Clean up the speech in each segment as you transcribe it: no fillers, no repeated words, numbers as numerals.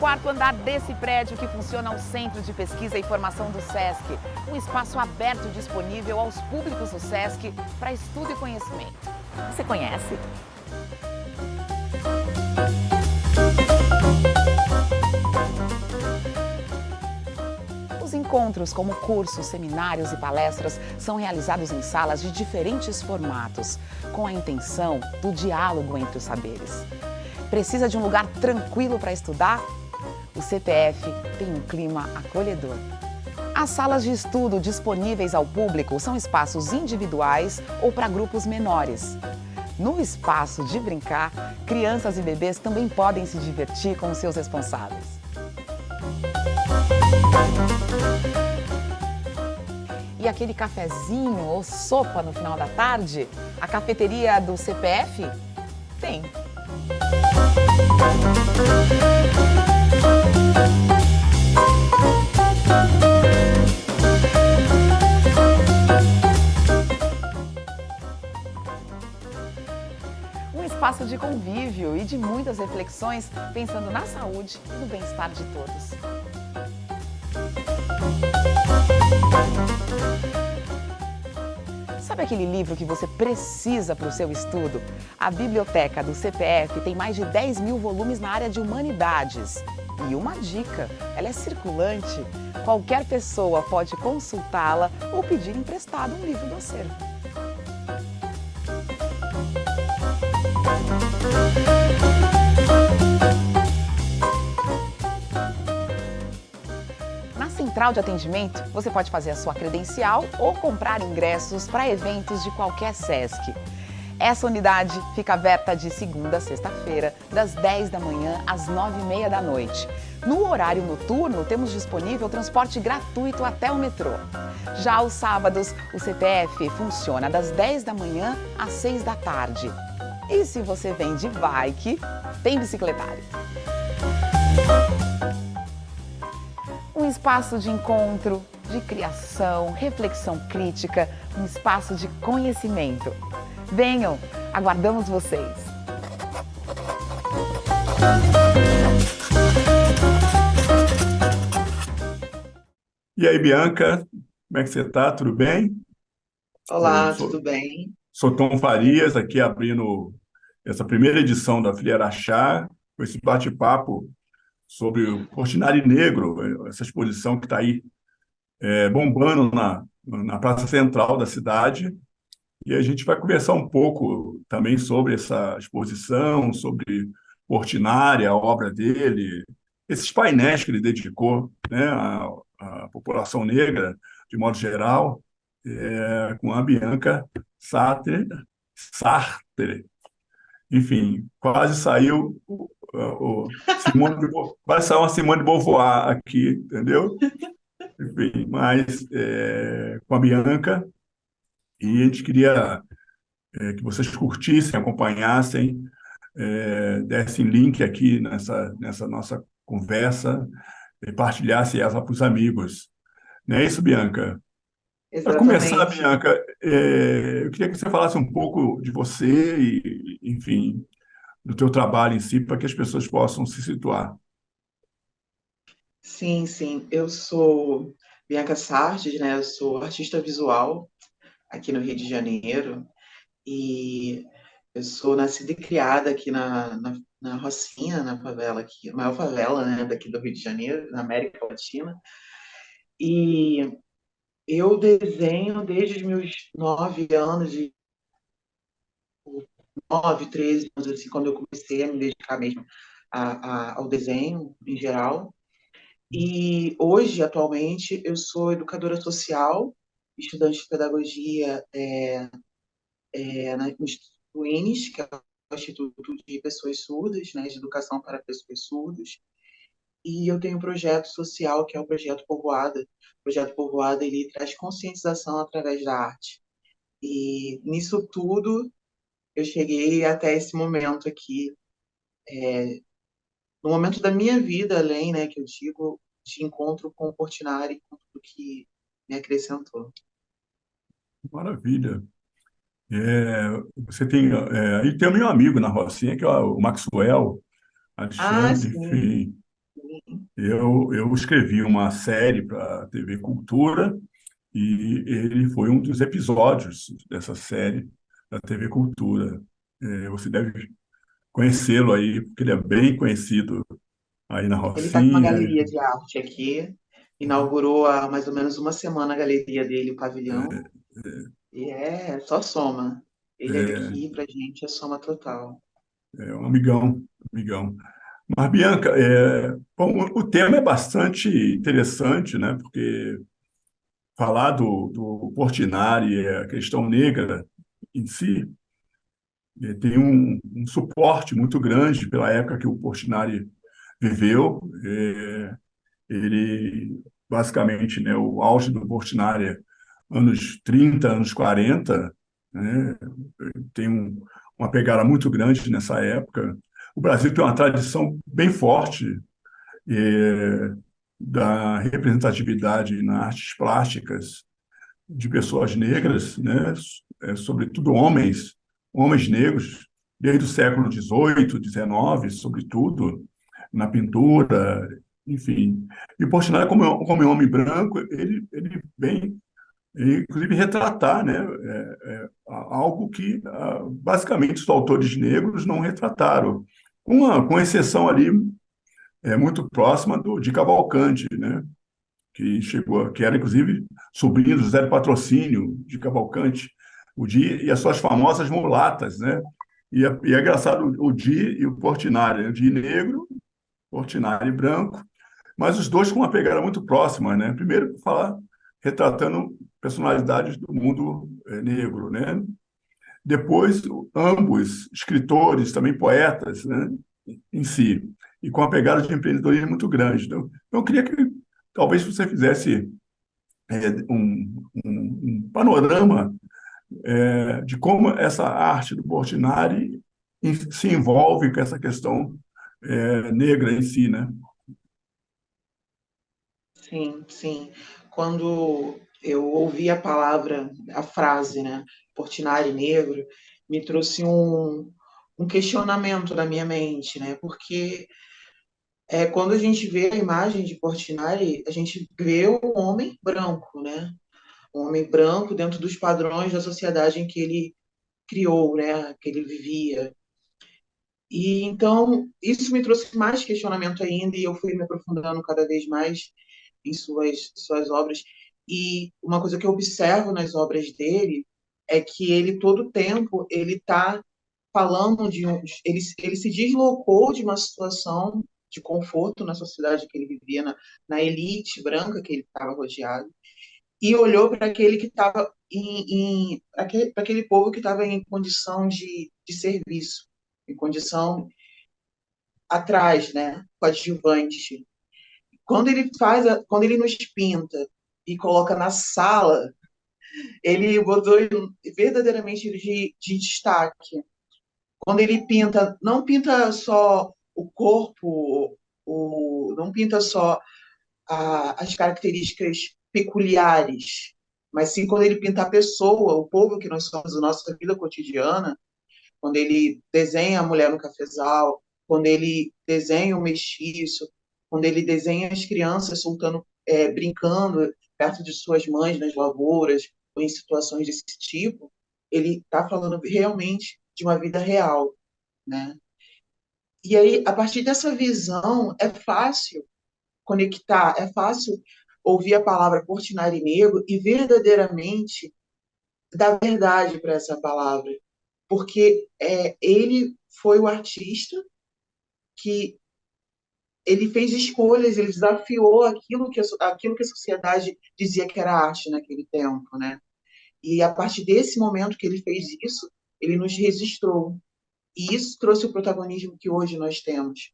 4º andar desse prédio que funciona ao Centro de Pesquisa e Formação do SESC. Um espaço aberto disponível aos públicos do SESC para estudo e conhecimento. Você conhece? Os encontros, como cursos, seminários e palestras, são realizados em salas de diferentes formatos, com a intenção do diálogo entre os saberes. Precisa de um lugar tranquilo para estudar? O CPF tem um clima acolhedor. As salas de estudo disponíveis ao público são espaços individuais ou para grupos menores. No espaço de brincar, crianças e bebês também podem se divertir com os seus responsáveis. E aquele cafezinho ou sopa no final da tarde? A cafeteria do CPF tem. Um espaço de convívio e de muitas reflexões, pensando na saúde e no bem-estar de todos. Sabe aquele livro que você precisa para o seu estudo? A biblioteca do CPF tem mais de 10 mil volumes na área de humanidades. E uma dica, ela é circulante. Qualquer pessoa pode consultá-la ou pedir emprestado um livro do acervo. Na central de atendimento, você pode fazer a sua credencial ou comprar ingressos para eventos de qualquer SESC. Essa unidade fica aberta de segunda a sexta-feira, das 10 da manhã às 9h30 da noite. No horário noturno, temos disponível transporte gratuito até o metrô. Já aos sábados, o CPF funciona das 10 da manhã às 6 da tarde. E se você vem de bike, tem bicicletário. Um espaço de encontro, de criação, reflexão crítica, um espaço de conhecimento. Venham, aguardamos vocês! E aí, Bianca, como é que você está? Tudo bem? Eu Olá, tudo sou, bem? sou Tom Farias, aqui abrindo essa primeira edição da Filiera Chá, com esse bate-papo sobre o Portinari Negro, essa exposição que está aí bombando na Praça Central da cidade. E a gente vai conversar um pouco também sobre essa exposição, sobre Portinari, a obra dele, esses painéis que ele dedicou, né, à população negra, de modo geral, com a Bianca Sartre. Enfim, quase saiu quase saiu uma Simone de Beauvoir aqui, entendeu? Enfim, mas com a Bianca, e a gente queria que vocês curtissem, acompanhassem, dessem link aqui nessa nossa conversa, e partilhassem ela para os amigos. Não é isso, Bianca? Para começar, Exatamente. Bianca, eu queria que você falasse um pouco de você e, enfim, do teu trabalho em si, para que as pessoas possam se situar. Sim, sim. Eu sou Bianca Sardes, né? Eu sou artista visual aqui no Rio de Janeiro e eu sou nascida e criada aqui na Rocinha, na favela aqui, a maior favela, né, daqui do Rio de Janeiro, na América Latina. E eu desenho desde os meus 9 anos, de 9, 13 anos, assim, quando eu comecei a me dedicar mesmo ao desenho em geral. E hoje, atualmente, eu sou educadora social, estudante de pedagogia no Instituto INES, que é o Instituto de Pessoas Surdas, né, de Educação para Pessoas Surdas. E eu tenho um projeto social, que é o Projeto Povoada. O Projeto Povoada, ele traz conscientização através da arte. E nisso tudo, eu cheguei até esse momento aqui, no momento da minha vida, além, né, que eu digo, de encontro com o Portinari, com tudo que me acrescentou. Maravilha. Você tem, e tem o meu amigo na Rocinha, que é o Maxwell Ah, Alexandre, sim. enfim. Eu escrevi uma série para a TV Cultura e ele foi um dos episódios dessa série da TV Cultura. Você deve conhecê-lo aí, porque ele é bem conhecido aí na Ele está com uma Rocinha. galeria de arte aqui, inaugurou há mais ou menos uma semana a galeria dele, o pavilhão, e é só soma. Ele É, aqui, pra gente, é soma total. é um amigão, amigão. Mas, Bianca, bom, o tema é bastante interessante, né? Porque falar do Portinari, a questão negra em si, tem um suporte muito grande pela época que o Portinari viveu. Ele, basicamente, né, o auge do Portinari, anos 30, anos 40, né, tem uma pegada muito grande nessa época. O Brasil tem uma tradição bem forte da representatividade nas artes plásticas de pessoas negras, né, sobretudo homens negros, desde o século XVIII, XIX, sobretudo, na pintura, enfim. E o Portinari, como é homem branco, ele vem, inclusive, retratar, né, algo que, basicamente, os autores negros não retrataram, com exceção ali muito próxima de Cavalcanti, né, que era inclusive sobrinho do José de Patrocínio de Cavalcante, o Di e as suas famosas mulatas, né? E é engraçado o Di e o Portinari, né? O Di negro, Portinari branco, mas os dois com uma pegada muito próxima, né? Primeiro, falar retratando personalidades do mundo negro, né? Depois, ambos escritores, também poetas, né? Em si, e com uma pegada de empreendedorismo muito grande. Então, eu queria que talvez você fizesse um panorama de como essa arte do Portinari se envolve com essa questão negra em si, né? Sim, sim. Quando eu ouvi a palavra, a frase, né, Portinari negro, me trouxe um questionamento na minha mente, né? Porque quando a gente vê a imagem de Portinari, a gente vê um homem branco, né? Um homem branco dentro dos padrões da sociedade em que ele criou, né? Que ele vivia. E então isso me trouxe mais questionamento ainda e eu fui me aprofundando cada vez mais em suas obras. E uma coisa que eu observo nas obras dele é que ele todo o tempo ele está falando ele se deslocou de uma situação de conforto na sociedade que ele vivia, na elite branca que ele estava rodeado, e olhou para aquele que estava para aquele povo que estava em condição de serviço, em condição atrás, né, coadjuvante. Quando ele nos pinta e coloca na sala, ele botou verdadeiramente de destaque. Quando ele pinta, não pinta só o corpo, não pinta só as características peculiares, mas sim quando ele pinta a pessoa, o povo que nós somos, a nossa vida cotidiana, quando ele desenha a mulher no cafezal, quando ele desenha o mestiço, quando ele desenha as crianças soltando, brincando perto de suas mães nas lavouras, ou em situações desse tipo, ele está falando realmente de uma vida real, né? E aí, a partir dessa visão, é fácil conectar, é fácil ouvir a palavra Portinari Negro e verdadeiramente dar verdade para essa palavra, porque ele foi o artista que ele fez escolhas, ele desafiou aquilo que a sociedade dizia que era arte naquele tempo, né? E a partir desse momento que ele fez isso, ele nos registrou. E isso trouxe o protagonismo que hoje nós temos.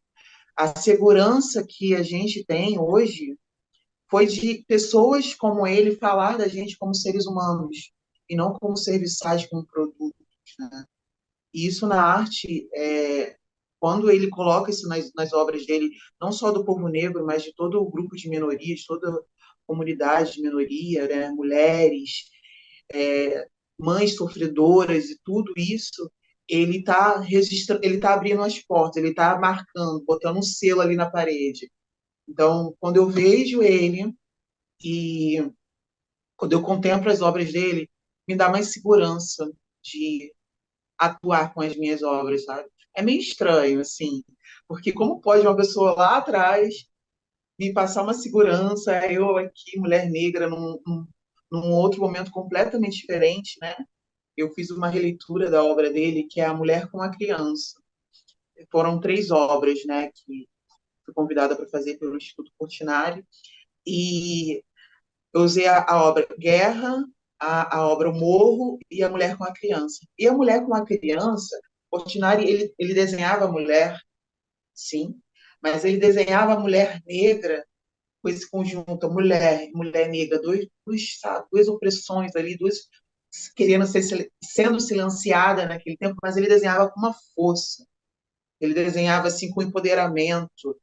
A segurança que a gente tem hoje foi de pessoas como ele falar da gente como seres humanos e não como serviçais, como produtos, né? E isso na arte, quando ele coloca isso nas obras dele, não só do povo negro, mas de todo o grupo de minorias, toda a comunidade de minoria, né? Mulheres, mães sofredoras e tudo isso, ele está registrando, ele está abrindo as portas, ele está marcando, botando um selo ali na parede, Então, quando eu vejo ele e quando eu contemplo as obras dele, me dá mais segurança de atuar com as minhas obras, sabe? É meio estranho, assim, porque como pode uma pessoa lá atrás me passar uma segurança, eu aqui, mulher negra, num outro momento completamente diferente, né? Eu fiz uma releitura da obra dele, que é A Mulher com a Criança. Foram 3 obras, né, que fui convidada para fazer pelo Instituto Portinari, e eu usei a obra Guerra, a obra O Morro e A Mulher com a Criança. E A Mulher com a Criança, Portinari, ele desenhava a mulher, sim, mas ele desenhava a mulher negra com esse conjunto, mulher negra, duas opressões ali, duas querendo sendo silenciada naquele tempo, mas ele desenhava com uma força, ele desenhava assim com empoderamento.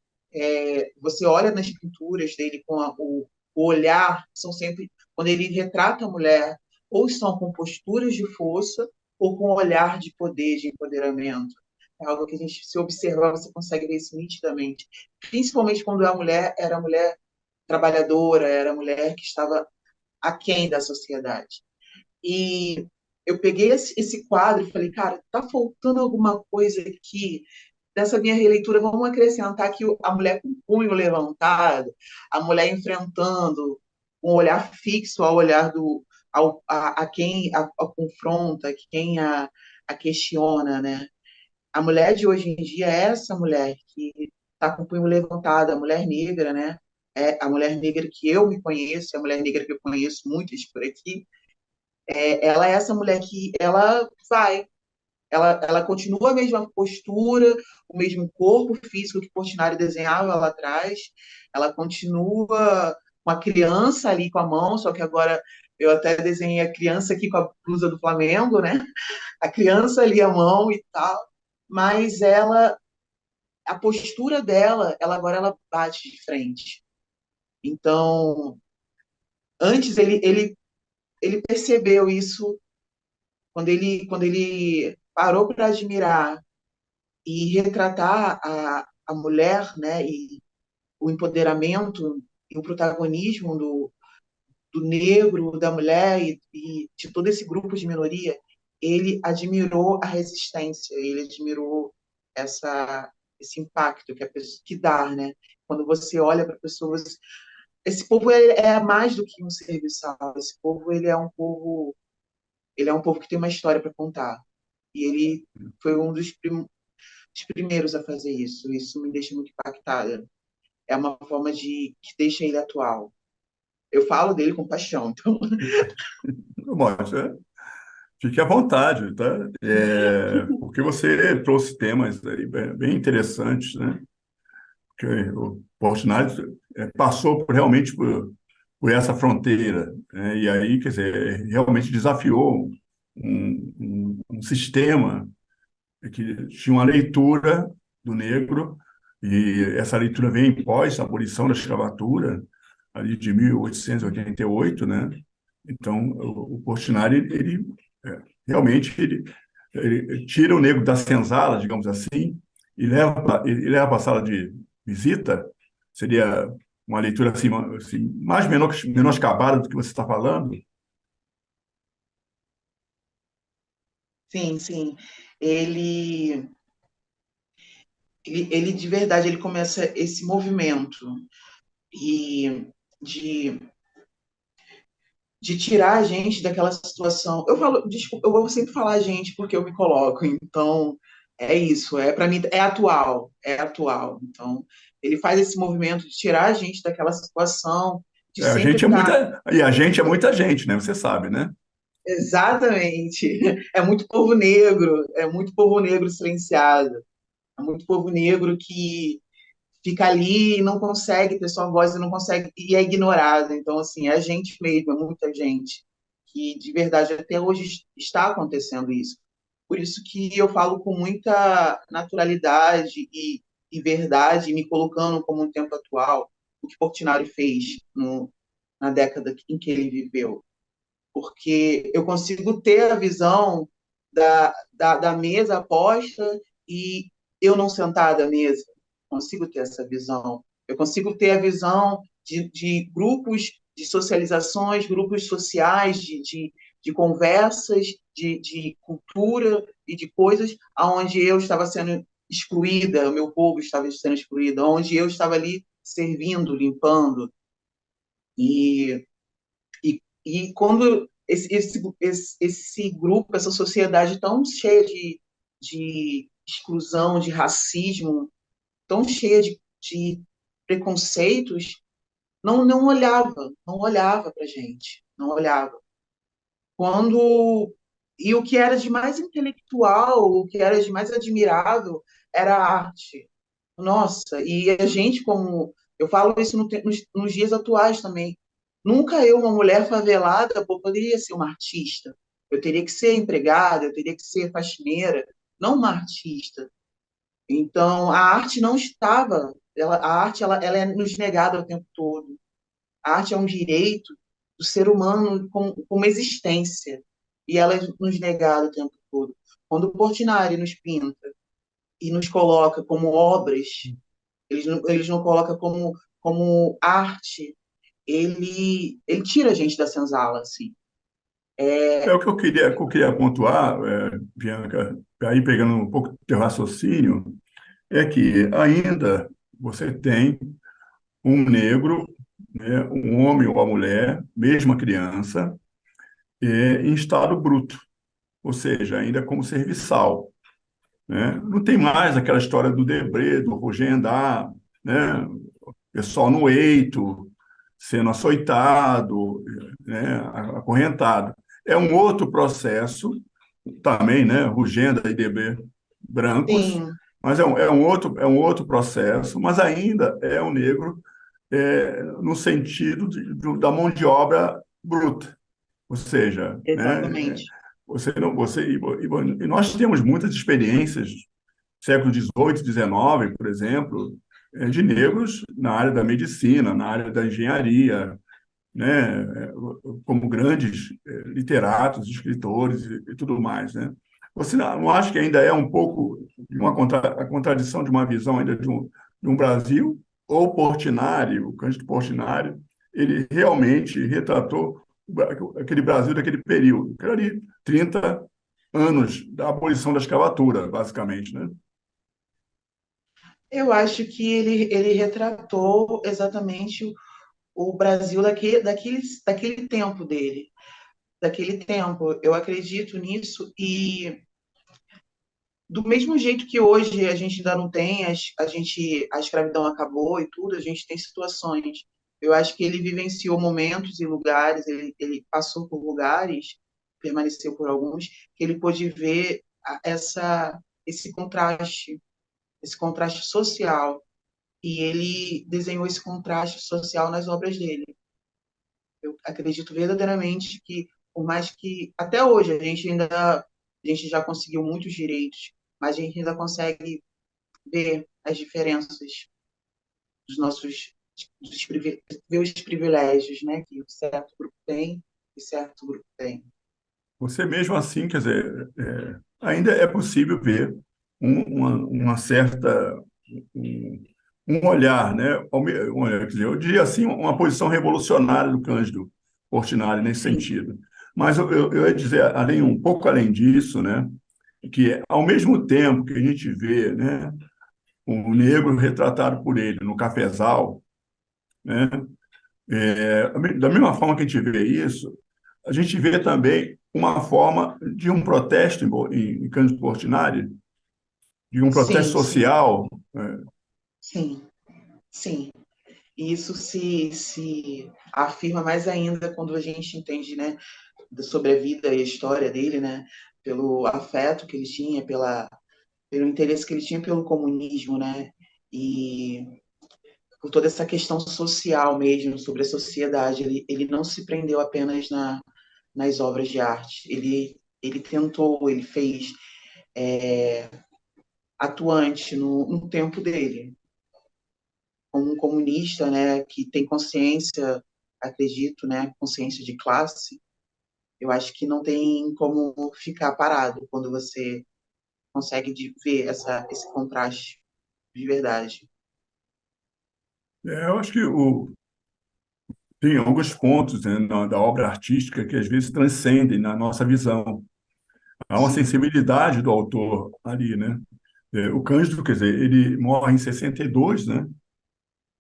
Você olha nas pinturas dele com o olhar, são sempre, quando ele retrata a mulher, ou estão com posturas de força, ou com um olhar de poder, de empoderamento. É algo que a gente, se observar, você consegue ver isso nitidamente. Principalmente quando a mulher era a mulher trabalhadora, era a mulher que estava aquém da sociedade. E eu peguei esse quadro e falei, cara, tá faltando alguma coisa aqui dessa minha releitura. Vamos acrescentar aqui a mulher com o punho levantado, a mulher enfrentando um olhar fixo ao olhar a quem a confronta, a quem a questiona, né? A mulher de hoje em dia é essa mulher que está com o punho levantado, a mulher negra, né? É a mulher negra que eu me conheço, a mulher negra que eu conheço muitas por aqui, ela é essa mulher que ela continua a mesma postura, o mesmo corpo físico que Portinari desenhava lá atrás, ela continua com a criança ali com a mão, só que agora eu até desenhei a criança aqui com a blusa do Flamengo, né? A criança ali a mão e tal, mas a postura dela, ela agora ela bate de frente. Então, antes ele percebeu isso quando ele parou para admirar e retratar a mulher, né, e o empoderamento e o protagonismo do negro, da mulher e de todo esse grupo de minoria, ele admirou a resistência, ele admirou esse impacto que a pessoa que dá, né? Quando você olha para pessoas, esse povo é mais do que um serviçal. Esse povo ele é um povo que tem uma história para contar. E ele foi um dos primeiros a fazer isso. Isso me deixa muito impactada. É uma forma de que deixa ele atual. Eu falo dele com paixão, então. Mostra, fique à vontade, tá? Porque você trouxe temas aí bem interessantes, né? Que o Portinari passou realmente por essa fronteira, né? E aí, quer dizer, realmente desafiou um sistema que tinha uma leitura do negro, e essa leitura vem pós a abolição da escravatura, ali de 1888, né? Então, o Portinari, realmente, ele tira o negro da senzala, digamos assim, e leva para a sala de visita. Seria uma leitura assim, mais menoscabada do que você está falando. Sim, sim. Ele, ele de verdade, ele começa esse movimento e de, de tirar a gente daquela situação. Eu falo, desculpa, eu vou sempre falar gente porque eu me coloco. Então, é isso. Para mim é atual, é atual. Então, ele faz esse movimento de tirar a gente daquela situação, de A sempre gente é estar. e a gente é muita gente, né? Você sabe, né? Exatamente. É muito povo negro silenciado, é muito povo negro que fica ali e não consegue ter sua voz e não consegue e é ignorado. Então, assim, é a gente mesmo, é muita gente que de verdade até hoje está acontecendo isso. Por isso que eu falo com muita naturalidade e verdade, me colocando como um tempo atual, o que Portinari fez na década em que ele viveu, porque eu consigo ter a visão da mesa posta e eu não sentada à mesa. Consigo ter essa visão. Eu consigo ter a visão de grupos de socializações, grupos sociais, de conversas, de cultura e de coisas onde eu estava sendo excluída, o meu povo estava sendo excluído, onde eu estava ali servindo, limpando. E, e quando esse grupo, essa sociedade tão cheia de exclusão, de racismo, tão cheia de preconceitos, não olhava para a gente, não olhava. Quando e o que era de mais intelectual, o que era de mais admirável era a arte. Nossa, e a gente, como eu falo isso nos dias atuais também, nunca eu, uma mulher favelada, poderia ser uma artista. Eu teria que ser empregada, eu teria que ser faxineira, não uma artista. Então, a arte não estava, a arte ela é nos negada o tempo todo. A arte é um direito do ser humano como existência, e ela é nos negada o tempo todo. Quando o Portinari nos pinta e nos coloca como obras, eles não colocam como arte, ele tira a gente da senzala, assim. É o que eu queria pontuar, Bianca, aí pegando um pouco do teu raciocínio, é que ainda você tem um negro, né, um homem ou uma mulher, mesmo a criança, em estado bruto, ou seja, ainda como serviçal, né? Não tem mais aquela história do Debré, do Roger Andar, né? Pessoal no eito, sendo açoitado, né? Acorrentado. É um outro processo, também, né? Rugenda e Debré brancos, Sim, mas é um outro processo, mas ainda é um negro no sentido da mão de obra bruta, ou seja, né, exatamente. você não, você e nós temos muitas experiências, século XVIII, XIX, por exemplo, de negros na área da medicina, na área da engenharia, né, como grandes literatos, escritores e tudo mais, né? Você não acha que ainda é um pouco de a contradição de uma visão ainda de um Brasil? Ou o Portinari, o Cândido Portinari, ele realmente retratou aquele Brasil daquele período, que era ali 30 anos da abolição da escravatura, basicamente, né? Eu acho que ele retratou exatamente o Brasil daquele tempo dele, daquele tempo. Eu acredito nisso e do mesmo jeito que hoje a gente ainda não tem, a escravidão acabou e tudo, a gente tem situações. Eu acho que ele vivenciou momentos e lugares, ele passou por lugares, permaneceu por alguns, que ele pôde ver esse esse contraste social. E ele desenhou esse contraste social nas obras dele. Eu acredito verdadeiramente que, por mais que até hoje a gente já conseguiu muitos direitos, mas a gente ainda consegue ver as diferenças dos nossos ver os privilégios, né, que um certo grupo tem e certo grupo tem. Você mesmo assim, quer dizer, ainda é possível ver uma certa um, um olhar, né? Quer dizer, eu diria assim, uma posição revolucionária do Cândido Portinari nesse Sim, sentido. Mas eu ia dizer, um pouco além disso, né? Que ao mesmo tempo que a gente vê, né, o negro retratado por ele no cafezal, né? Da mesma forma que a gente vê isso, a gente vê também uma forma de um protesto em Cândido Portinari, de um protesto sim, sim, social, sim, sim. E isso se afirma mais ainda quando a gente entende, né, sobre a vida e a história dele, né, pelo afeto que ele tinha, pelo interesse que ele tinha pelo comunismo, né, e por toda essa questão social mesmo, sobre a sociedade. Ele não se prendeu apenas nas obras de arte. Ele tentou, ele fez atuante no tempo dele, como um comunista, né, que tem consciência, acredito, né, consciência de classe. Eu acho que não tem como ficar parado quando você consegue ver esse contraste de verdade. Eu acho que tem alguns pontos, né, da obra artística que às vezes transcendem na nossa visão. Há uma Sim. sensibilidade do autor ali, né? O Cândido, quer dizer, ele morre em 62, né?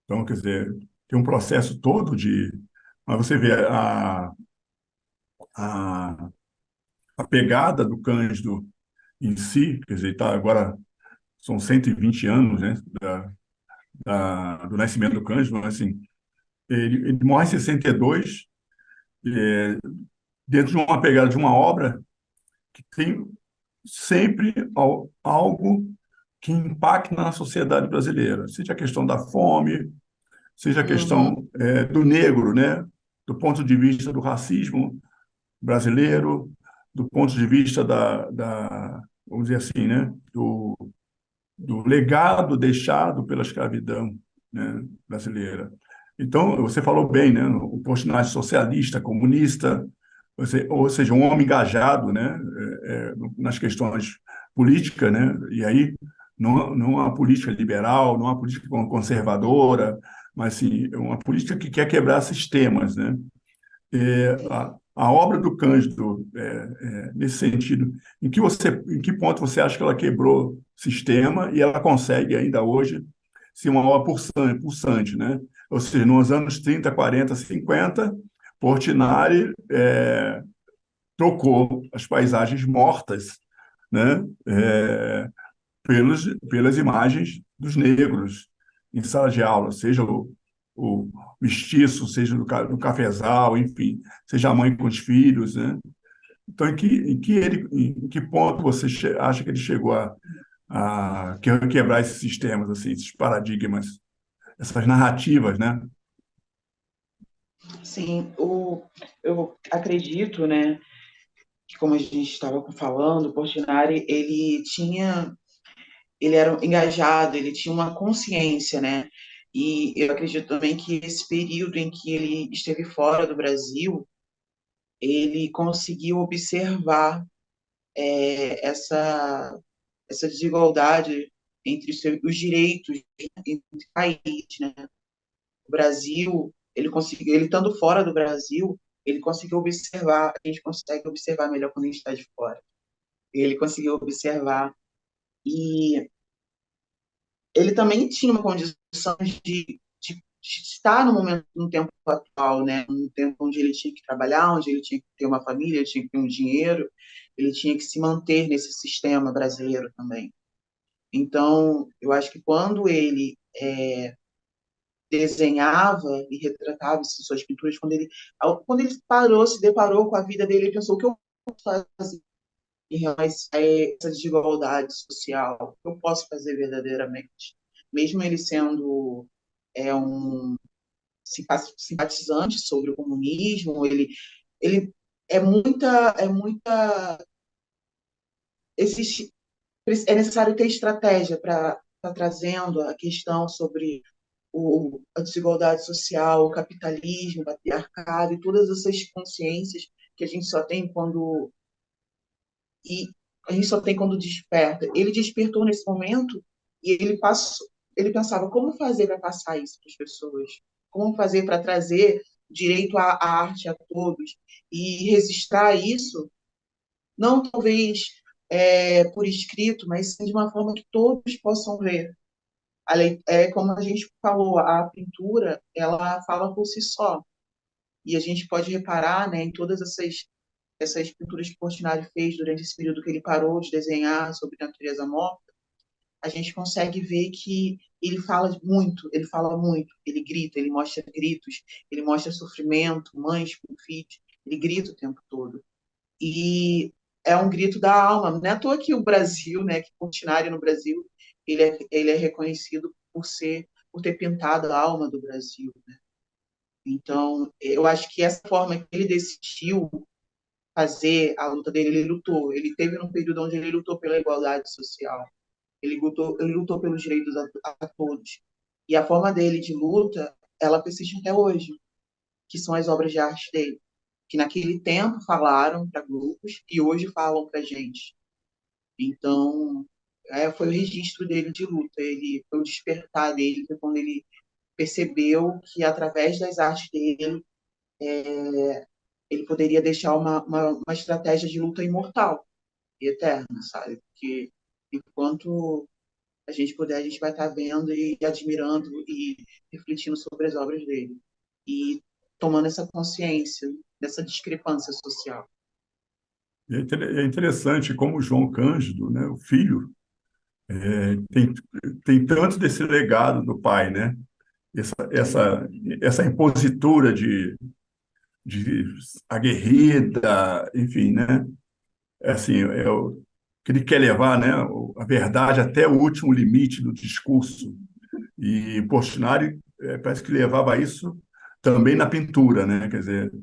Então, quer dizer, tem um processo todo de. Mas você vê a, a pegada do Cândido em si, quer dizer, tá, agora são 120 anos, né, do nascimento do Cândido, mas assim, ele morre em 62, é, dentro de uma pegada de uma obra que tem sempre algo que impacta na sociedade brasileira, seja a questão da fome, seja a Uhum. questão do negro, né, do ponto de vista do racismo brasileiro, do ponto de vista vamos dizer assim, né, do legado deixado pela escravidão, né, brasileira. Então, você falou bem, né, o personagem socialista, comunista, ou seja, um homem engajado, né, nas questões políticas, né, e aí não uma política liberal, não uma política conservadora, mas sim uma política que quer quebrar sistemas, né. A obra do Cândido, nesse sentido, em que ponto você acha que ela quebrou sistema e ela consegue ainda hoje ser uma obra pulsante, pulsante, né? Ou seja, nos anos 30, 40, 50, Portinari trocou as paisagens mortas, né? Pelas imagens dos negros em sala de aula, seja o mestiço, seja no cafezal, enfim, seja a mãe com os filhos, né? Então, em que ponto você acha que ele chegou a quebrar esses sistemas, assim, esses paradigmas, essas narrativas, né? Sim, eu acredito, né, que como a gente estava falando, o Portinari, ele era engajado, ele tinha uma consciência, né, e eu acredito também que esse período em que ele esteve fora do Brasil, ele conseguiu observar essa desigualdade entre os direitos entre países, né? O Brasil, ele conseguiu, ele estando fora do Brasil, ele conseguiu observar, a gente consegue observar melhor quando a gente está de fora. Ele conseguiu observar e ele também tinha uma condição de estar no momento, no tempo atual, né? Um tempo onde ele tinha que trabalhar, onde ele tinha que ter uma família, ele tinha que ter um dinheiro, ele tinha que se manter nesse sistema brasileiro também. Então, eu acho que quando ele desenhava e retratava suas pinturas, quando ele parou, se deparou com a vida dele, ele pensou: o que eu posso fazer em relação a essa desigualdade social? O que eu posso fazer verdadeiramente? Mesmo ele sendo um simpatizante sobre o comunismo, ele existe, é necessário ter estratégia para estar trazendo a questão sobre a desigualdade social, o capitalismo, o patriarcado e todas essas consciências que a gente só tem e a gente só tem quando desperta. Ele despertou nesse momento e ele pensava como fazer para passar isso para as pessoas, como fazer para trazer direito à arte a todos e registrar isso, não talvez por escrito, mas sim de uma forma que todos possam ver. Como a gente falou, a pintura ela fala por si só. E a gente pode reparar, né, em todas essas pinturas que Portinari fez durante esse período que ele parou de desenhar sobre natureza morta, a gente consegue ver que ele fala muito, ele grita, ele mostra gritos, ele mostra sofrimento, mães com filhos, ele grita o tempo todo. E é um grito da alma. Não é à toa que o Brasil, né, que Portinari no Brasil, ele é reconhecido por ter pintado a alma do Brasil, né? Então, eu acho que essa forma que ele decidiu fazer a luta dele, ele lutou. Ele teve um período onde ele lutou pela igualdade social. Ele lutou pelos direitos a todos. E a forma dele de luta, ela persiste até hoje, que são as obras de arte dele, que naquele tempo falaram para grupos e hoje falam para gente. Então, foi o registro dele de luta, foi o despertar dele, foi quando ele percebeu que, através das artes dele, ele poderia deixar uma estratégia de luta imortal e eterna, sabe? Porque enquanto a gente puder, a gente vai estar vendo e admirando e refletindo sobre as obras dele. E tomando essa consciência dessa discrepância social. É interessante como o João Cândido, né, o filho, tem, tem tanto desse legado do pai, né? Essa, Sim, essa, essa impositura de aguerrida, enfim, né? É assim, que ele quer levar, né, a verdade até o último limite do discurso. E Portinari parece que levava isso também na pintura, né? Quer dizer,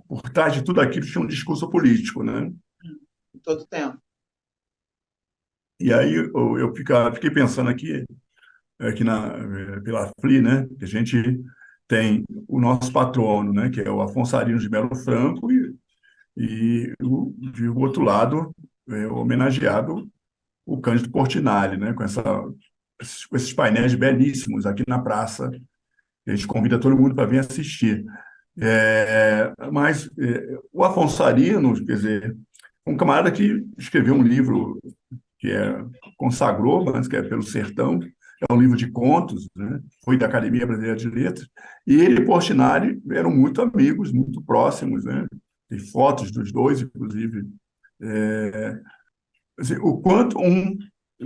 por trás de tudo aquilo tinha um discurso político, né? em todo tempo. E aí fiquei pensando aqui pela FLI, né? Que a gente tem o nosso patrono, né? Que é o Afonso Arinos de Melo Franco de outro lado, homenageado o Cândido Portinari, né? Com esses painéis belíssimos aqui na praça. A gente convida todo mundo para vir assistir. Mas o Afonso Arinos, quer dizer, um camarada que escreveu um livro que consagrou, mas que é Pelo Sertão, é um livro de contos, né? Foi da Academia Brasileira de Letras, e ele e Portinari eram muito amigos, muito próximos, né? Tem fotos dos dois, inclusive. Assim, o quanto um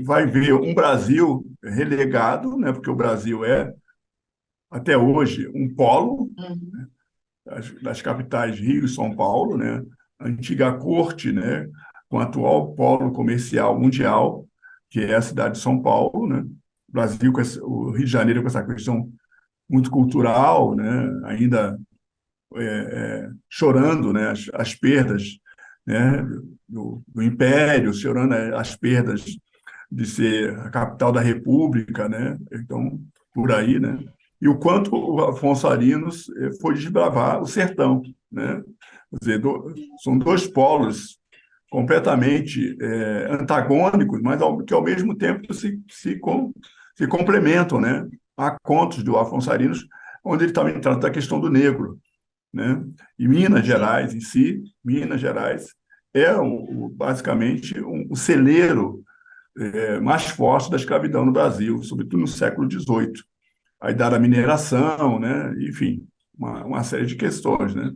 vai ver um Brasil relegado, né? Porque o Brasil é, até hoje, um polo Uhum. das capitais Rio e São Paulo, né? A antiga corte, né? Com o atual polo comercial mundial, que é a cidade de São Paulo, né? O Brasil, o Rio de Janeiro, com essa questão muito cultural, né? Ainda chorando, né? As perdas, né? Do Império, chorando as perdas de ser a capital da República, né? Então, por aí, né? E o quanto o Afonso Arinos foi desbravar o sertão, né? Quer dizer, são dois polos completamente antagônicos, mas que ao mesmo tempo se complementam, né? Há contos do Afonso Arinos onde ele também trata da questão do negro, né? E Minas Sim, Gerais em si, Minas Gerais é basicamente um celeiro mais forte da escravidão no Brasil, sobretudo no século XVIII. A idade da mineração, né? Enfim, uma série de questões, né?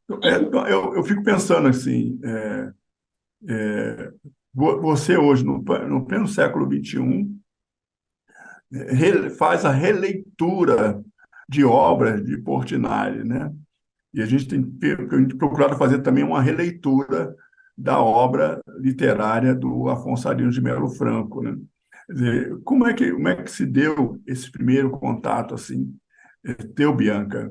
Então, eu fico pensando assim, você hoje, no pleno século XXI, faz a releitura de obras de Portinari, né? E a gente tem procurado fazer também uma releitura da obra literária do Afonso Arinos de Melo Franco, né? Quer dizer, como é que se deu esse primeiro contato, assim, teu, Bianca?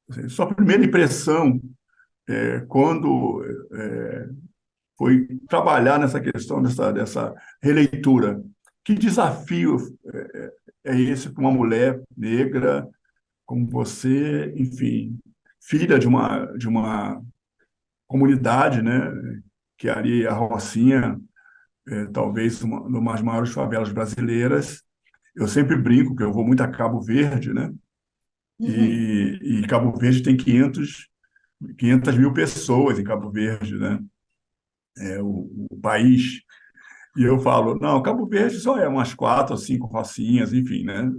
Assim, sua primeira impressão quando foi trabalhar nessa questão dessa releitura? Que desafio é esse para uma mulher negra como você, enfim, filha de uma comunidade, né, que é ali a Rocinha, talvez uma das maiores favelas brasileiras. Eu sempre brinco que eu vou muito a Cabo Verde, né, uhum. e Cabo Verde tem 500 mil pessoas em Cabo Verde, né, o país. E eu falo, não, Cabo Verde só é umas 4 ou 5 rocinhas, enfim, né?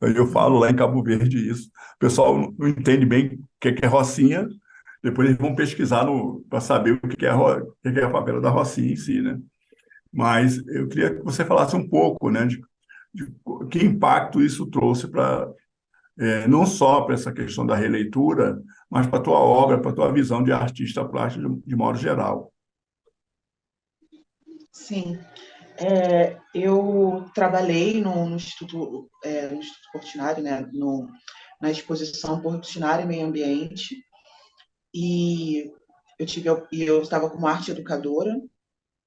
Aí eu falo lá em Cabo Verde isso. O pessoal não entende bem o que é rocinha, depois eles vão pesquisar para saber o que é a favela da Rocinha em si, né? Mas eu queria que você falasse um pouco, né, de que impacto isso trouxe não só para essa questão da releitura, mas para a tua obra, para a tua visão de artista plástico de modo geral. Sim. Eu trabalhei no Instituto Portinari, né, na exposição Portinari e Meio Ambiente, e eu estava como arte educadora,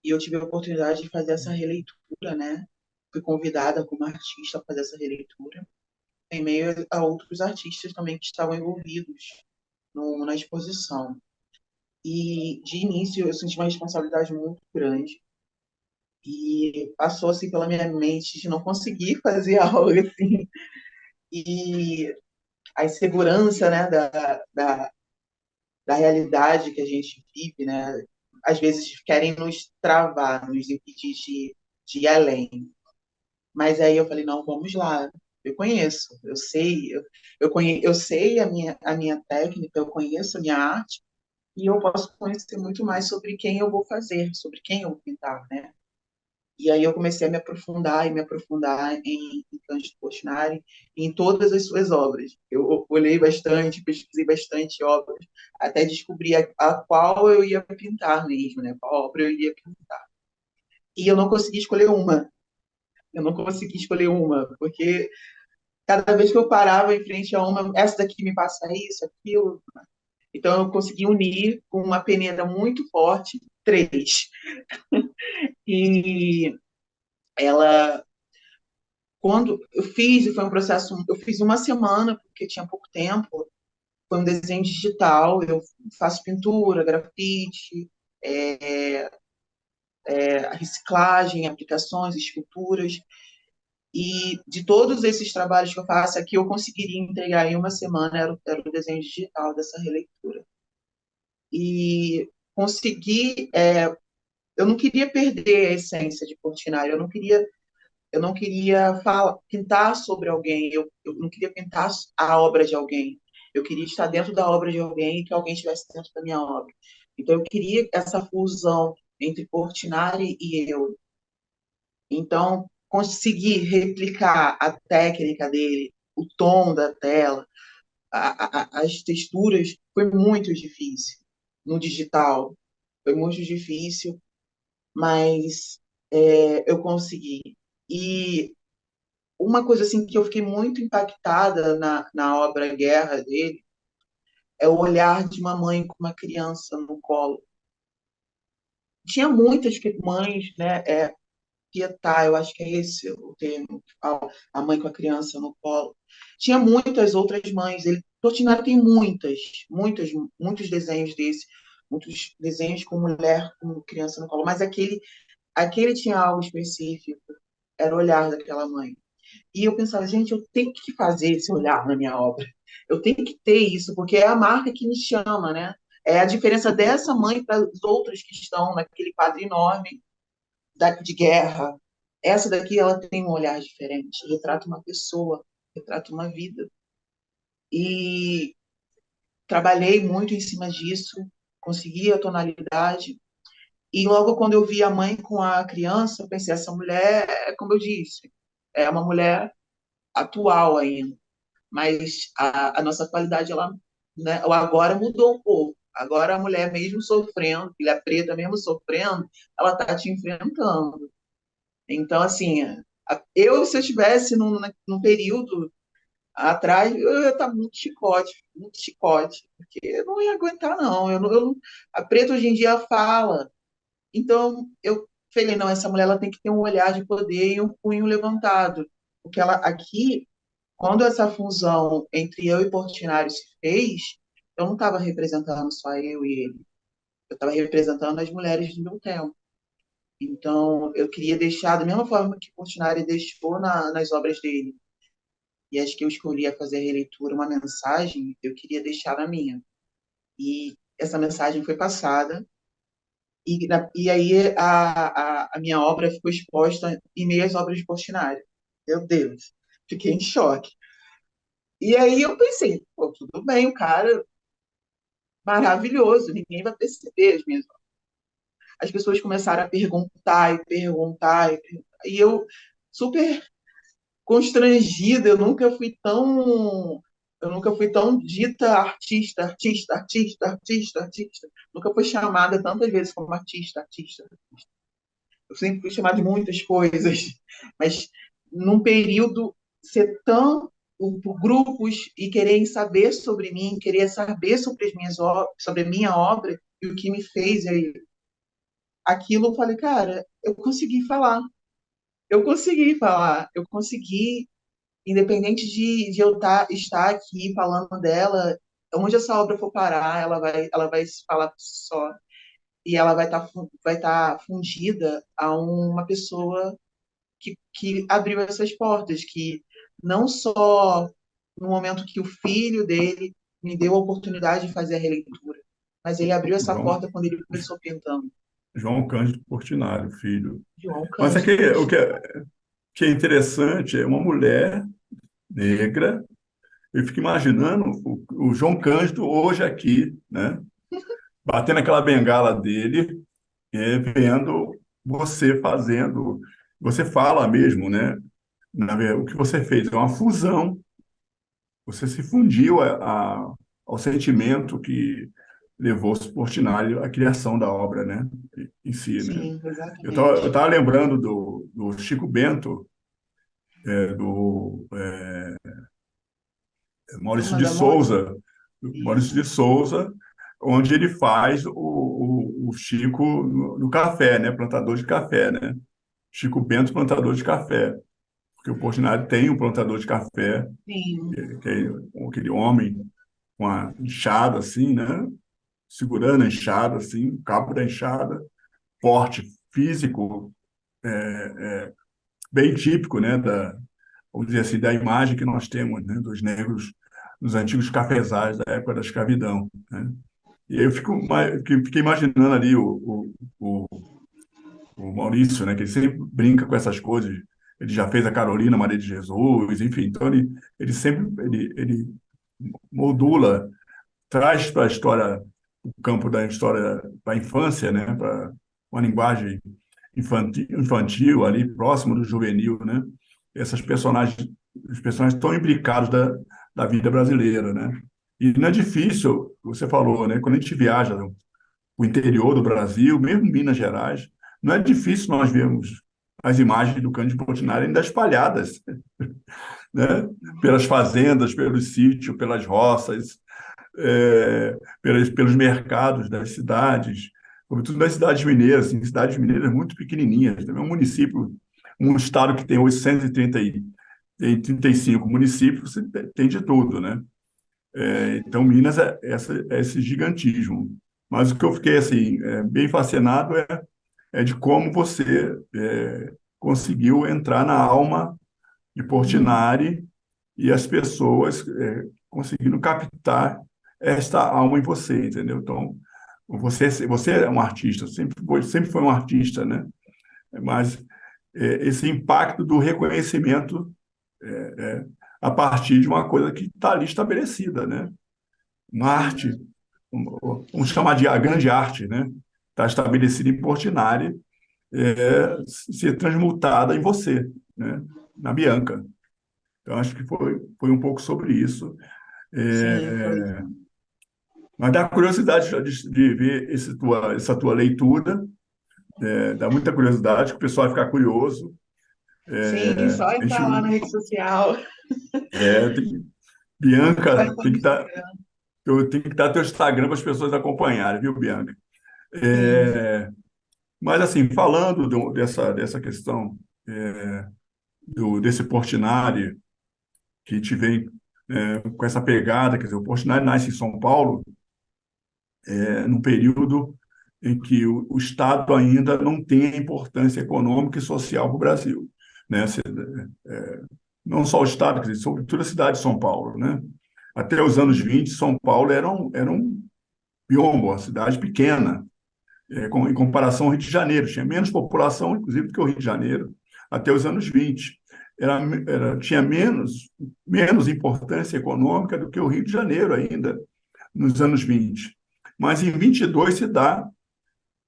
e eu tive a oportunidade de fazer essa releitura, né? Fui convidada como artista a fazer essa releitura, em meio a outros artistas também que estavam envolvidos na exposição. E, de início, eu senti uma responsabilidade muito grande, e passou assim pela minha mente de não conseguir fazer algo assim. E a insegurança, né, da realidade que a gente vive, né, às vezes querem nos travar, nos impedir de ir além. Mas aí eu falei, não, vamos lá. Eu conheço, eu sei, eu sei a minha técnica, eu conheço a minha arte, e eu posso conhecer muito mais sobre quem eu vou fazer, sobre quem eu vou pintar, né? E aí eu comecei a me aprofundar e me aprofundar em Cândido Portinari, em todas as suas obras. Eu olhei bastante, pesquisei bastante obras, até descobrir a qual eu ia pintar mesmo, né? Qual obra eu iria pintar. E eu não consegui escolher uma. Eu não consegui escolher uma, porque cada vez que eu parava em frente a uma, essa daqui me passa isso, aquilo. Então eu consegui unir com uma peneira muito forte, três. E ela, quando eu fiz, foi um processo, eu fiz uma semana, porque tinha pouco tempo, foi um desenho digital, eu faço pintura, grafite, é, reciclagem, aplicações, esculturas, e de todos esses trabalhos que eu faço aqui, eu conseguiria entregar em uma semana, era o desenho digital dessa releitura. E consegui, eu não queria perder a essência de Portinari, eu não queria pintar sobre alguém, eu não queria pintar a obra de alguém. Eu queria estar dentro da obra de alguém e que alguém estivesse dentro da minha obra. Então, eu queria essa fusão entre Portinari e eu. Então, conseguir replicar a técnica dele, o tom da tela, as texturas, foi muito difícil no digital. Foi muito difícil, mas eu consegui. E uma coisa assim que eu fiquei muito impactada na obra Guerra dele é o olhar de uma mãe com uma criança no colo. Tinha muitas mães, né? Pietá, eu acho que é esse o termo que fala, a mãe com a criança no colo. Tinha muitas outras mães. Tortinari tem muitos desenhos desse, muitos desenhos com mulher com criança no colo. Mas aquele tinha algo específico. Era o olhar daquela mãe. E eu pensava, gente, eu tenho que fazer esse olhar na minha obra. Eu tenho que ter isso, porque é a marca que me chama, né? É a diferença dessa mãe para os outros que estão naquele quadro enorme de guerra. Essa daqui, ela tem um olhar diferente, retrata uma pessoa, retrata uma vida. E trabalhei muito em cima disso, consegui a tonalidade. E logo quando eu vi a mãe com a criança, eu pensei, essa mulher, como eu disse, é uma mulher atual ainda. Mas a nossa qualidade, ela, né, agora mudou um pouco. Agora a mulher mesmo sofrendo, filha preta mesmo sofrendo, ela está te enfrentando. Então, assim, se eu estivesse num período atrás, eu ia estar muito chicote, porque eu não ia aguentar, não. A preta hoje em dia fala. Então, eu falei, não, essa mulher ela tem que ter um olhar de poder e um punho levantado. Porque ela aqui, quando essa fusão entre eu e Portinari se fez, eu não estava representando só eu e ele. Eu estava representando as mulheres do meu tempo. Então, eu queria deixar, da mesma forma que Portinari deixou nas obras dele, e acho que eu escolhi a fazer a releitura, uma mensagem, eu queria deixar na minha. E essa mensagem foi passada, e aí a minha obra ficou exposta em meio às obras de Portinari. Meu Deus, fiquei em choque. E aí eu pensei, pô, tudo bem, o cara maravilhoso, ninguém vai perceber as minhas. As pessoas começaram a perguntar e perguntar, e eu super constrangida, eu nunca fui tão dita artista, artista, artista, artista, artista. Nunca fui chamada tantas vezes como artista, artista, artista. Eu sempre fui chamada de muitas coisas, mas num período ser tão por grupos e quererem saber sobre mim, querer saber sobre as minhas sobre a minha obra e o que me fez aí aquilo, eu falei, cara, eu consegui, independente de eu estar aqui falando dela, onde essa obra for parar, ela vai se falar por si só. e ela vai tá fundida a uma pessoa que abriu essas portas, que não só no momento que o filho dele me deu a oportunidade de fazer a releitura, mas ele abriu essa João, porta quando ele começou pintando. João Cândido Portinari, filho. João Mas Cândido. que é interessante é uma mulher negra. Eu fico imaginando o João Cândido hoje aqui, né? Batendo aquela bengala dele, vendo você fazendo. Você fala mesmo, né? O que você fez é uma fusão. Você se fundiu ao sentimento que levou o Portinari à criação da obra, né? Em si, né? Sim, Eu exatamente. tava lembrando do Chico Bento, do Maurício Turma de da Mônica? Souza, Maurício Isso. de Souza, onde ele faz o Chico no café, né? Plantador de café, né? Chico Bento, plantador de café. Porque o Portinari tem um plantador de café, Sim, que é aquele homem com a enxada, assim, né? Segurando a enxada, assim, o cabo da enxada, porte físico, bem típico, né? Vamos dizer assim, da imagem que nós temos, né? Dos negros nos antigos cafezais da época da escravidão, né? E aí eu fiquei imaginando ali o, o Maurício, né? Que ele sempre brinca com essas coisas. Ele já fez a Carolina Maria de Jesus, enfim. Então ele sempre ele modula, traz para a história o campo da história da infância, né? Para uma linguagem infantil ali próximo do juvenil, né? Essas personagens, os personagens tão imbricados da vida brasileira, né? E não é difícil, você falou, né? Quando a gente viaja o interior do Brasil, mesmo Minas Gerais, não é difícil nós vermos as imagens do Cândido Portinari ainda espalhadas, né? Pelas fazendas, pelos sítios, pelas roças, pelos mercados das cidades, sobretudo das cidades mineiras, assim, cidades mineiras muito pequenininhas. Também um município, um estado que tem 835 municípios, você tem de tudo, né? Então, Minas é esse gigantismo. Mas o que eu fiquei assim, bem fascinado é de como você conseguiu entrar na alma de Portinari e as pessoas conseguindo captar esta alma em você, entendeu? Então, você é um artista, sempre foi um artista, né? Mas esse impacto do reconhecimento a partir de uma coisa que está ali estabelecida, né? Uma sim, arte, vamos chamar de a grande arte, né? Está estabelecida em Portinari, ser transmutada em você, né? Na Bianca. Então, acho que foi um pouco sobre isso. sim, foi. É, mas dá curiosidade de ver essa tua leitura, dá muita curiosidade, que o pessoal vai ficar curioso. Sim, só A gente, entrar lá na rede social. é, tem- Vai Bianca, estar no Instagram. tem que dar teu Instagram para as pessoas acompanharem, viu, Bianca? Sim, É, mas, assim, falando dessa questão desse Portinari, que te vem com essa pegada, quer dizer, o Portinari nasce em São Paulo, num período em que o Estado ainda não tem a importância econômica e social para o Brasil, né? Não só o Estado, quer dizer, sobretudo a cidade de São Paulo, né? Até os anos sim, 20, São Paulo era um biombo, uma cidade pequena, em comparação ao Rio de Janeiro. Tinha menos população, inclusive, do que o Rio de Janeiro, até os anos 20. Tinha menos importância econômica do que o Rio de Janeiro ainda, nos anos 20. Mas em 22 se dá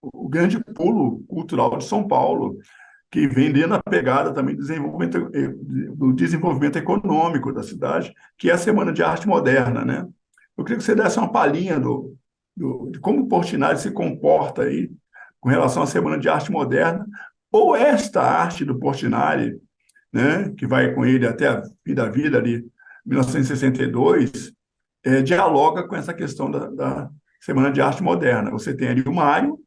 o grande pulo cultural de São Paulo, que vem dentro da pegada também do desenvolvimento econômico da cidade, que é a Semana de Arte Moderna, né? Eu queria que você desse uma palhinha de como o Portinari se comporta aí com relação à Semana de Arte Moderna, ou esta arte do Portinari, né, que vai com ele até a fim da vida ali, 1962, dialoga com essa questão da Semana de Arte Moderna. Você tem ali o Mário,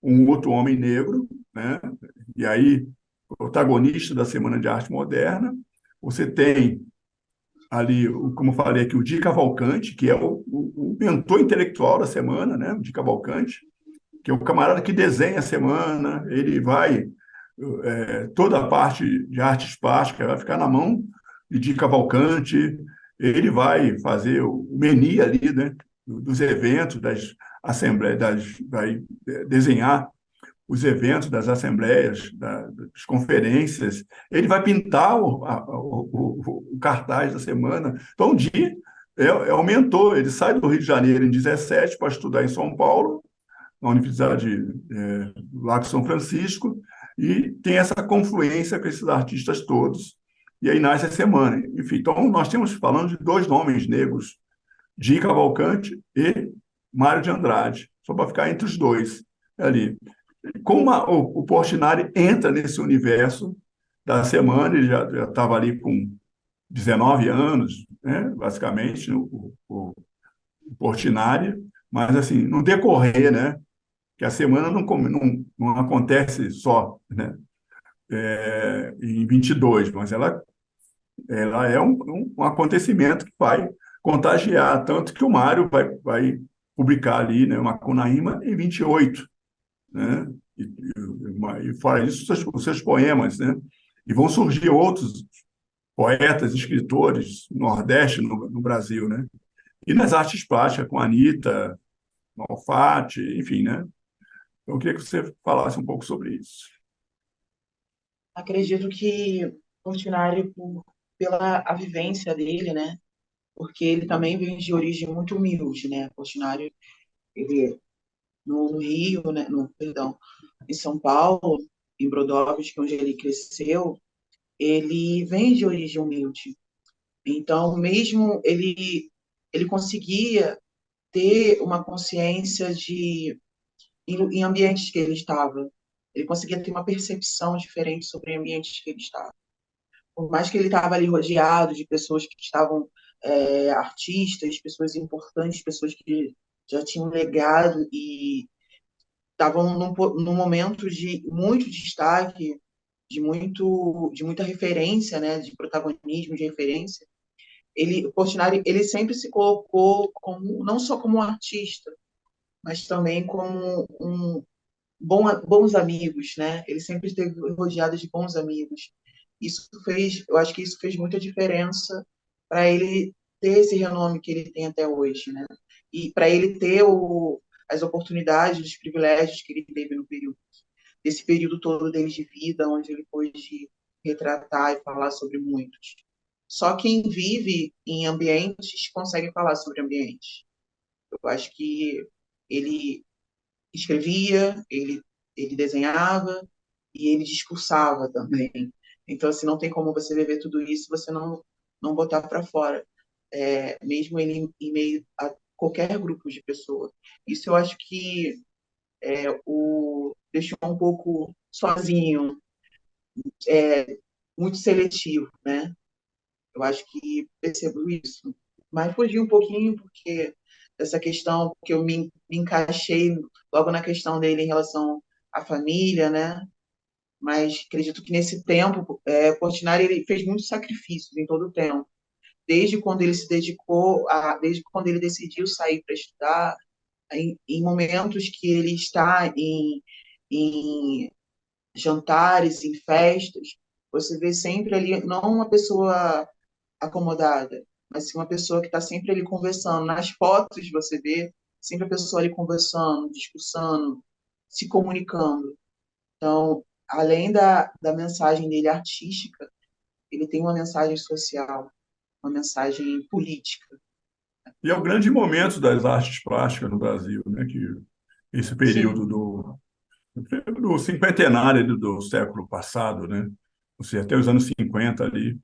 um outro homem negro, né? E aí, protagonista da Semana de Arte Moderna. Você tem ali, como eu falei aqui, o Di Cavalcanti, que é o mentor intelectual da semana, né? O Di Cavalcanti. que é o camarada que desenha a semana, ele vai, toda a parte de artes plásticas vai ficar na mão de Cavalcante, ele vai fazer o menu ali, né, dos eventos, das assembleias, vai desenhar os eventos das assembleias, das conferências, ele vai pintar o cartaz da semana. Então, o Di é o mentor, ele sai do Rio de Janeiro em 17 para estudar em São Paulo, na Universidade do Lago São Francisco, e tem essa confluência com esses artistas todos, e aí nasce a semana. Enfim, então nós temos falando de dois nomes negros, Di Cavalcante e Mário de Andrade, só para ficar entre os dois ali. Como o Portinari entra nesse universo da semana, ele já estava ali com 19 anos, né, basicamente, o Portinari, mas assim, no decorrer, né, que a semana não acontece só, né, em 22, mas ela é um acontecimento que vai contagiar, tanto que o Mário vai publicar ali, né, Macunaíma em 28, né, e fora isso, os seus poemas, né, e vão surgir outros poetas, escritores no Nordeste, no Brasil, né, e nas artes plásticas, com a Anitta, Malfatti, enfim, né. Então, eu queria que você falasse um pouco sobre isso. Acredito que Portinari, pela a vivência dele, né? Porque ele também vem de origem muito humilde, né? Portinari, ele no Rio, né? No, perdão, em São Paulo, em Brodowski, onde ele cresceu, ele vem de origem humilde. Então, mesmo ele conseguia ter uma consciência em ambientes que ele estava. Ele conseguia ter uma percepção diferente sobre ambientes que ele estava. Por mais que ele estava ali rodeado de pessoas que estavam artistas, pessoas importantes, pessoas que já tinham legado e estavam num momento de muito destaque, de muita referência, né, de protagonismo, de referência. O Portinari, ele sempre se colocou como não só como um artista, mas também como bons amigos, né? Ele sempre esteve rodeado de bons amigos. Eu acho que isso fez muita diferença para ele ter esse renome que ele tem até hoje, né? E para ele ter as oportunidades, os privilégios que ele teve no período, desse período todo dele de vida, onde ele pôde retratar e falar sobre muitos. Só quem vive em ambientes consegue falar sobre ambientes. Eu acho que ele escrevia, ele desenhava e ele discursava também. Então, assim, não tem como você viver tudo isso e você não botar para fora, mesmo ele em meio a qualquer grupo de pessoas. Isso eu acho que o deixou um pouco sozinho, muito seletivo, né? Eu acho que percebo isso. Mas fugi um pouquinho porque essa questão que eu me encaixei logo na questão dele em relação à família, né? Mas acredito que nesse tempo, Portinari ele fez muitos sacrifícios em todo o tempo. Desde quando ele se dedicou, desde quando ele decidiu sair para estudar, em momentos que ele está em jantares, em festas, você vê sempre ali, não uma pessoa acomodada, mas sim uma pessoa que está sempre ali conversando. Nas fotos você vê sempre a pessoa ali conversando, discursando, se comunicando. Então, além da mensagem dele artística, ele tem uma mensagem social, uma mensagem política. E é o grande momento das artes plásticas no Brasil, né? Que esse período Sim, do cinquentenário do século passado, né? Ou seja, até os anos 50 ali,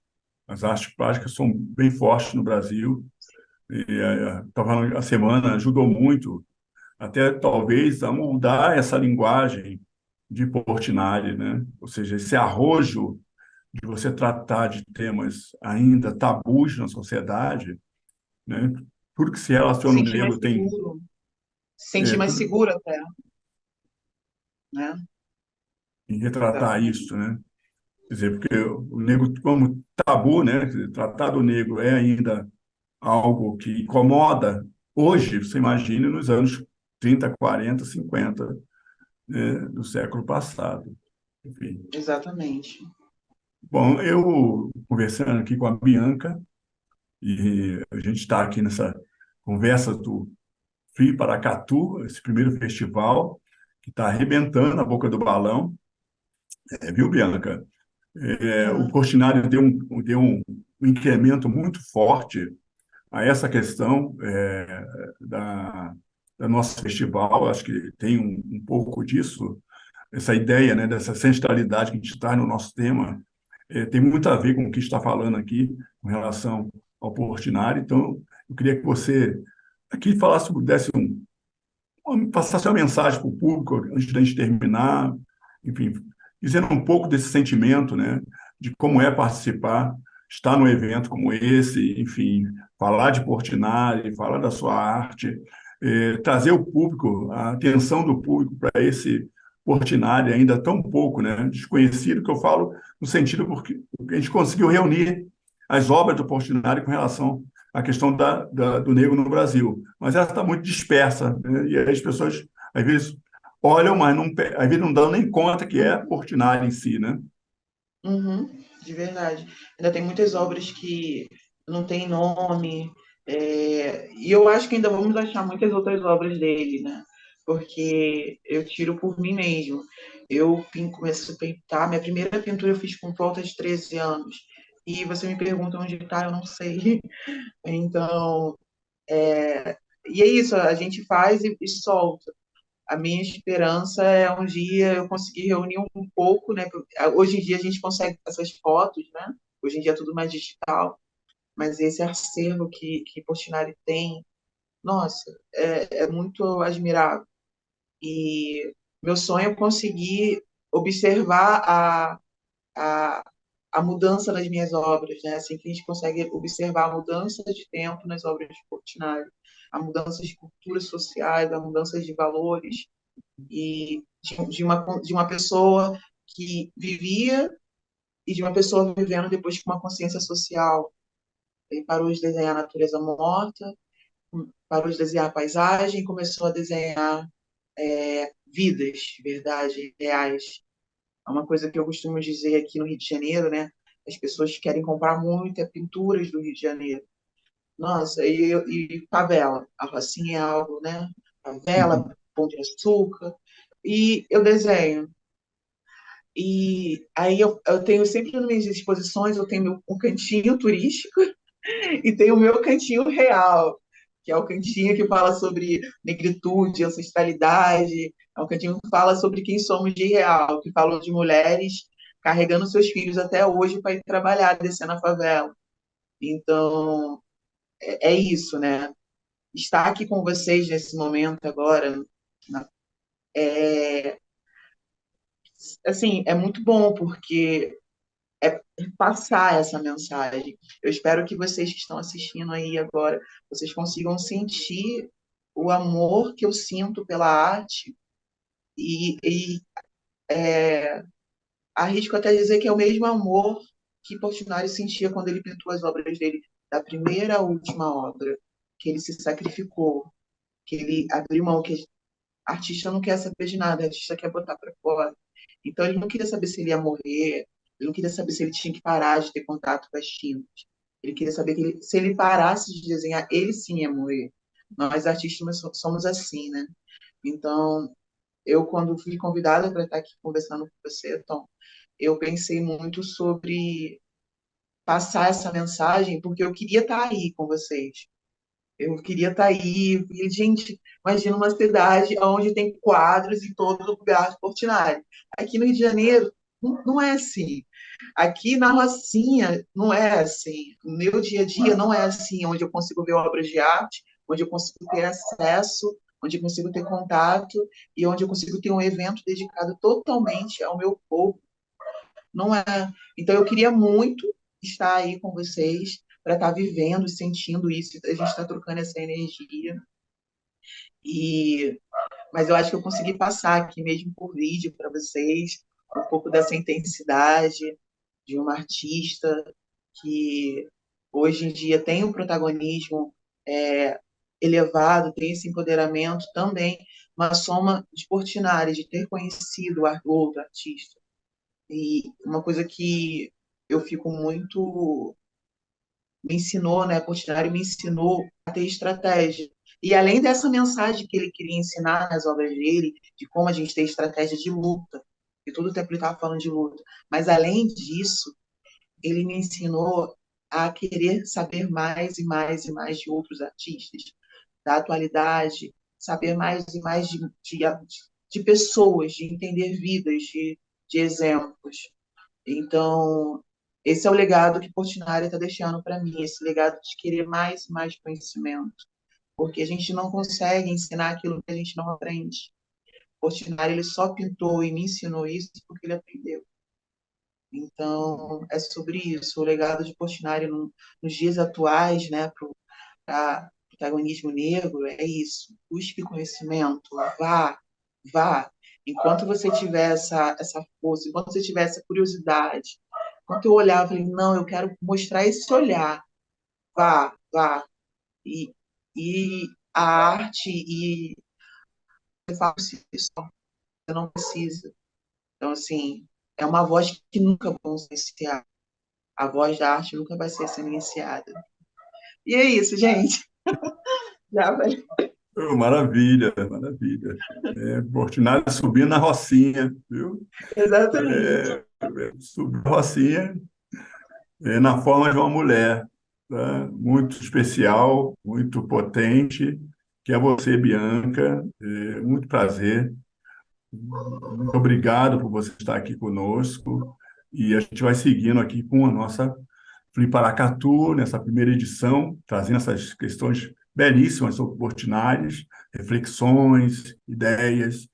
as artes plásticas são bem fortes no Brasil. E a semana ajudou muito, até talvez, a moldar essa linguagem de Portinari, né? Ou seja, esse arrojo de você tratar de temas ainda tabus na sociedade, né? Tudo que se relaciona ao sentir mais negro tem seguro, sentir mais tudo seguro até, né? em retratar Exatamente. isso, né? Quer dizer, porque o negro como tabu, né? Quer dizer, tratar do negro é ainda algo que incomoda hoje, você imagina nos anos 30, 40, 50, né, do século passado. Enfim. Exatamente. Bom, eu conversando aqui com a Bianca, e a gente está aqui nessa conversa do Free Paracatu, esse primeiro festival que está arrebentando a boca do balão, viu, Bianca? O Uhum. Portinari deu um incremento muito forte a essa questão da nosso festival. Acho que tem um pouco disso, essa ideia, né, dessa centralidade que a gente traz no nosso tema, tem muito a ver com o que está falando aqui com relação ao Portinari. Então, eu queria que você aqui falasse, passasse uma mensagem para o público antes da gente terminar, enfim, dizendo um pouco desse sentimento, né, de como é participar, estar num evento como esse, enfim, falar de Portinari, falar da sua arte, trazer o público, a atenção do público para esse Portinari ainda tão pouco, né, desconhecido, que eu falo no sentido porque a gente conseguiu reunir as obras do Portinari com relação à questão do negro no Brasil, mas ela está muito dispersa, né? E aí as pessoas, às vezes, olham, mas não, às vezes não dão nem conta que é Portinari em si, né? Uhum, de verdade. Ainda tem muitas obras que não têm nome, e eu acho que ainda vamos achar muitas outras obras dele, né? Porque eu tiro por mim mesmo. Comecei a pintar, minha primeira pintura eu fiz com volta de 13 anos. E você me pergunta onde está, eu não sei. Então, e é isso, a gente faz e solta. A minha esperança é um dia eu conseguir reunir um pouco, né? Hoje em dia a gente consegue essas fotos, né? Hoje em dia é tudo mais digital, mas esse acervo que Portinari tem, nossa, é muito admirável. E meu sonho é conseguir observar a, a mudança nas minhas obras, né? Assim que a gente consegue observar a mudança de tempo nas obras de Portinari, a mudança de culturas sociais, a mudança de valores, e de uma pessoa que vivia e de uma pessoa vivendo depois com uma consciência social. Ele parou de desenhar a natureza morta, parou de desenhar a paisagem, começou a desenhar vidas, verdade, reais. É uma coisa que eu costumo dizer aqui no Rio de Janeiro, né? As pessoas querem comprar muito pinturas do Rio de Janeiro. Nossa, e favela. A Rocinha é algo, né? Favela, Pão de Açúcar. E eu desenho. E aí eu tenho sempre nas minhas exposições, eu tenho um cantinho turístico e tenho o meu cantinho real, que é o cantinho que fala sobre negritude, ancestralidade, é um cantinho que fala sobre quem somos de real, que fala de mulheres carregando seus filhos até hoje para ir trabalhar, descer na favela. Então, é isso, né? Estar aqui com vocês nesse momento agora, é, assim, é muito bom, porque é passar essa mensagem. Eu espero que vocês que estão assistindo aí agora, vocês consigam sentir o amor que eu sinto pela arte e arrisco até dizer que é o mesmo amor que Portinari sentia quando ele pintou as obras dele, da primeira à última obra, que ele se sacrificou, que ele abriu mão, que artista não quer saber de nada, artista quer botar para fora. Então ele não queria saber se ele ia morrer, ele não queria saber se ele tinha que parar de ter contato com as tintas. Ele queria saber que se ele parasse de desenhar, ele sim ia morrer. Nós artistas somos assim, né? Então, eu quando fui convidada para estar aqui conversando com você, Tom, eu pensei muito sobre passar essa mensagem, porque eu queria estar aí com vocês. Eu queria estar aí. E, gente, imagina uma cidade onde tem quadros em todo lugar de Portinari. Aqui no Rio de Janeiro, não é assim. Aqui na Rocinha, não é assim. O meu dia a dia não é assim, onde eu consigo ver obras de arte, onde eu consigo ter acesso, onde eu consigo ter contato e onde eu consigo ter um evento dedicado totalmente ao meu povo. Não é. Então, eu queria muito estar aí com vocês para estar vivendo, sentindo isso. A gente está trocando essa energia. E, mas eu acho que eu consegui passar aqui mesmo por vídeo para vocês um pouco dessa intensidade de uma artista que hoje em dia tem um protagonismo elevado, tem esse empoderamento também, uma soma de Portinari, de ter conhecido o outro artista. E uma coisa que eu fico muito... Me ensinou, né? Portinari me ensinou a ter estratégia. E além dessa mensagem que ele queria ensinar nas obras dele, de como a gente tem estratégia de luta, e todo o tempo ele estava falando de luta, mas além disso, ele me ensinou a querer saber mais e mais e mais de outros artistas, da atualidade, saber mais e mais de pessoas, de entender vidas, de exemplos. Então, esse é o legado que Portinari está deixando para mim, esse legado de querer mais e mais conhecimento, porque a gente não consegue ensinar aquilo que a gente não aprende. Portinari ele só pintou e me ensinou isso porque ele aprendeu. Então, é sobre isso, o legado de Portinari nos dias atuais, né, para o protagonismo negro, é isso. Busque conhecimento, vá. Enquanto você tiver essa força, enquanto você tiver essa curiosidade, enquanto eu olhar, eu falei, não, eu quero mostrar esse olhar, vá. E, e a arte, e eu faço isso, você não precisa. Então, assim, é uma voz que nunca vão silenciar. A voz da arte nunca vai ser silenciada. E é isso, gente. Já vai. Oh, maravilha, maravilha. Portinari subindo na Rocinha, viu? Exatamente. Subiu a Rocinha na forma de uma mulher, tá? Muito especial, muito potente, que é você, Bianca. Muito prazer. Muito obrigado por você estar aqui conosco. E a gente vai seguindo aqui com a nossa Fliparacatu, nessa primeira edição, trazendo essas questões belíssimas sobre Portinari, reflexões, ideias.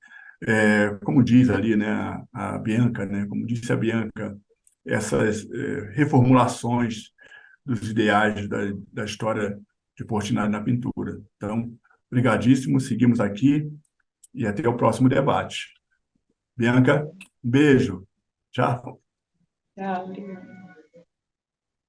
Como diz ali, né, a Bianca, né, como disse a Bianca, essas reformulações dos ideais da história de Portinari na pintura. Então, brigadíssimo, seguimos aqui e até o próximo debate. Bianca, um beijo. Tchau. Tchau, obrigada.